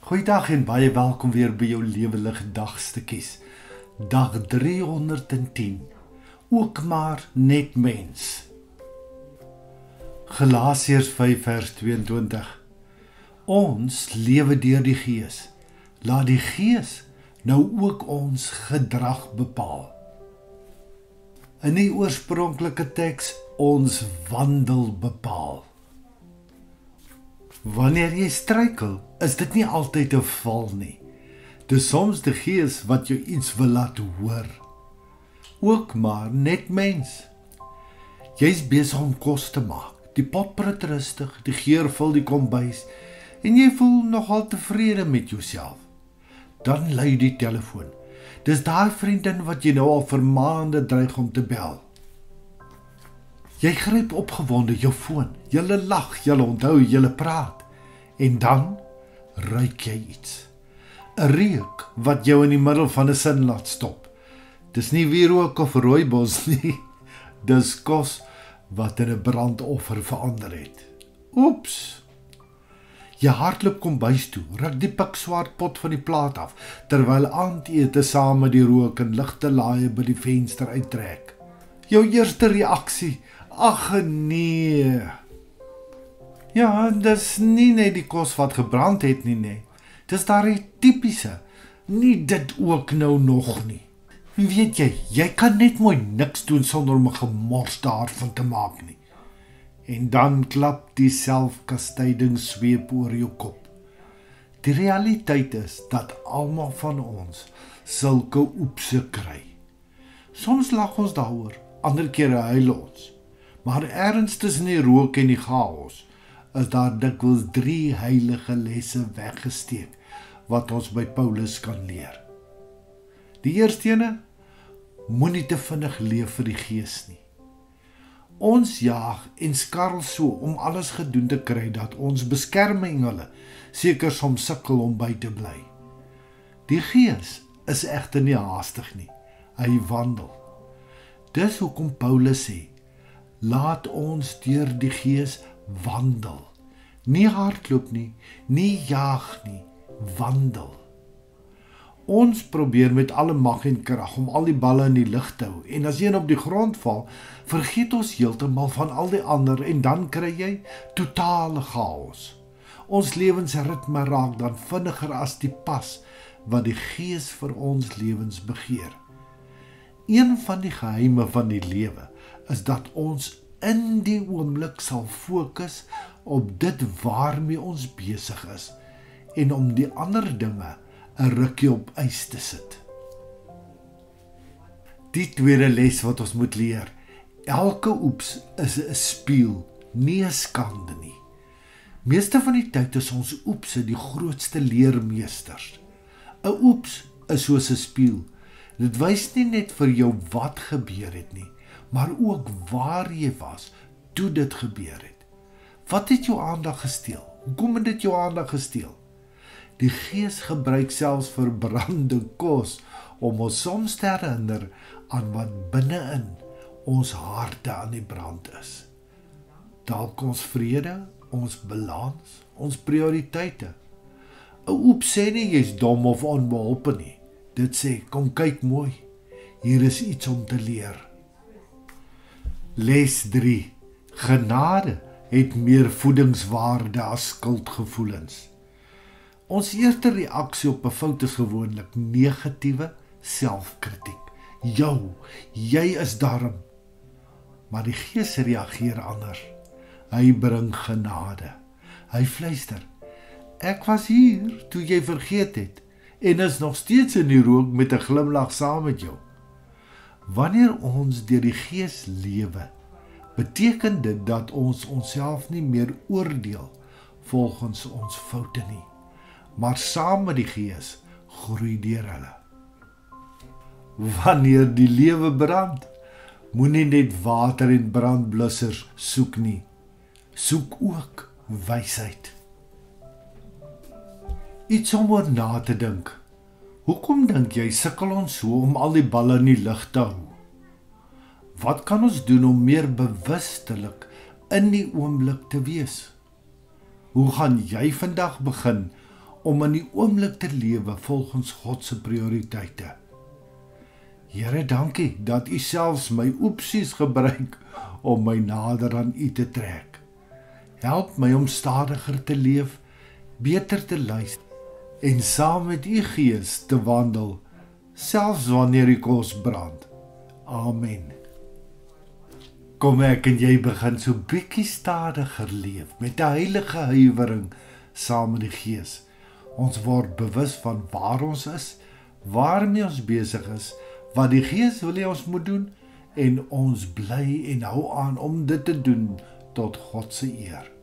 Goeiedag en baie welkom weer by jou lewendige dagstukkies. Dag 310. Ook maar net mens. Galasiërs 5 vers 22. Ons lewe deur die Gees. Laat die Gees nou ook ons gedrag bepaal. In die oorspronklike teks ons wandel bepaal. Wanneer jy struikel, is dit nie altyd 'n val nie. Dis soms die Gees wat jou iets wil laat hoor. Ook maar net mens. Jy's besig om kos te maak. Die pot prut rustig, die geur vul die kombuis en jy voel nogal tevrede met jouself. Dan lui die telefoon. Dis daai vriendin wat jy nou al vir maande dreig om te bel. Jy gryp opgewonde jou foon. Julle lag, julle onthou, julle praat. En dan ruik jy iets. 'n Reuk wat jou in die middel van 'n sin laat stop. Dis nie wierook of rooibos nie. Dis kos wat in 'n brandoffer verander het. Oeps. Jy hardloop kombuis toe, ruk die pikswart pot van die plaat af, terwyl aandete saam met die rook en ligte laaie by die venster uittrek. Jou eerste reaksie, ag nee. Ja, dis nie net die kos wat gebrand het nie. Dis daardie tipiese, nie dit ook nou nog nie. Weet jy kan net mooi niks doen sonder om 'n gemors daarvan te maak nie. En dan klap die selfkastydingssweep oor jou kop. Die realiteit is dat almal van ons sulke oepse kry. Soms lag ons daaroor, ander kere huil ons. Maar ergens tussen die rook en die chaos is daar dikwels 3 heilige lesse weggesteek wat ons by Paulus kan leer. Die eerste ene, moenie te vinnig leef vir die Gees nie. Ons jaag en skarrel so om alles gedoen te kry dat ons beskermengele seker soms sukkel om by te bly. Die Gees is egter nie haastig nie. Hy wandel. Dis hoekom Paulus sê, laat ons deur die Gees wandel. Nie hardloop nie jaag nie, wandel. Ons probeer met alle mag en krag om al die balle in die lug te hou en as een op die grond val, vergeet ons heeltemal van al die ander en dan kry jy totale chaos. Ons lewensritme raak dan vinniger as die pas wat die Gees vir ons lewens begeer. Een van die geheime van die lewe is dat ons in die oomblik sal fokus op dit waarmee ons besig is en om die ander dinge 'n rukkie op ys te sit. Die tweede les wat ons moet leer, elke oeps is 'n spieël, nie 'n skande nie. Meeste van die tyd is ons oepse die grootste leermeesters. 'n Oeps is soos 'n spieël. Dit wys nie net vir jou wat gebeur het nie, maar ook waar jy was toe dit gebeur het. Wat het jou aandag gesteel? Hoekom het dit jou aandag gesteel? Die Gees gebruik selfs verbrande kos om ons soms te herinner aan wat binne-in ons harte aan die brand is. Dalk ons vrede, ons balans, ons prioriteite. 'n Oeps sê nie jy's dom of onbeholpe nie. Dit sê, kom kyk mooi, hier is iets om te leer. Les 3. Genade het meer voedingswaarde as skuldgevoelens. Ons eerste reaksie op 'n fout is gewoonlik negatiewe selfkritiek. Jy is darm. Maar die Gees reageer anders. Hy bring genade. Hy fluister, ek was hier toe jy vergeet het en is nog steeds in die rook met 'n glimlag saam met jou. Wanneer ons deur die Gees lewe, beteken dit dat ons onsself nie meer oordeel volgens ons foute nie, maar saam met die Gees groei deur hulle. Wanneer die lewe brand, moenie net water en brandblussers soek nie. Soek ook wysheid. Iets om oor na te dink. Hoekom dink jy sukkel ons so om al die balle in die lug te hou? Wat kan ons doen om meer bewustelik in die oomblik te wees? Hoe gaan jy vandag begin om in die oomblik te lewe volgens God se prioriteite. Here, dankie dat U selfs my opsies gebruik om my nader aan U te trek. Help my om stadiger te leef, beter te luister en saam met U Gees te wandel, selfs wanneer die kos brand. Amen. Kom ek en jy begin so bietjie stadiger leef, met 'n heilige huiwering saam met die Gees. Ons word bewus van waar ons is, waarmee ons besig is, wat die Gees wil hê ons moet doen, en ons bly en hou aan om dit te doen tot God se eer.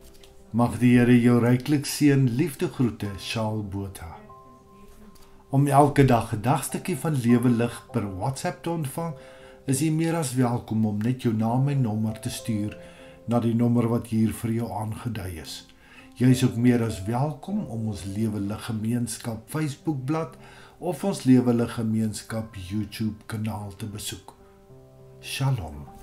Mag die Here jou ryklik seën. Liefde groete, Charles Botha. Om elke dag 'n dagstukkie van Lewe Lig per WhatsApp te ontvang, is jy meer as welkom om net jou naam en nommer te stuur na die nommer wat hier vir jou aangedui is. Jy is ook meer as welkom om ons Lewe Lig Gemeenskap Facebookblad of ons Lewe Lig Gemeenskap YouTube kanaal te besoek. Shalom.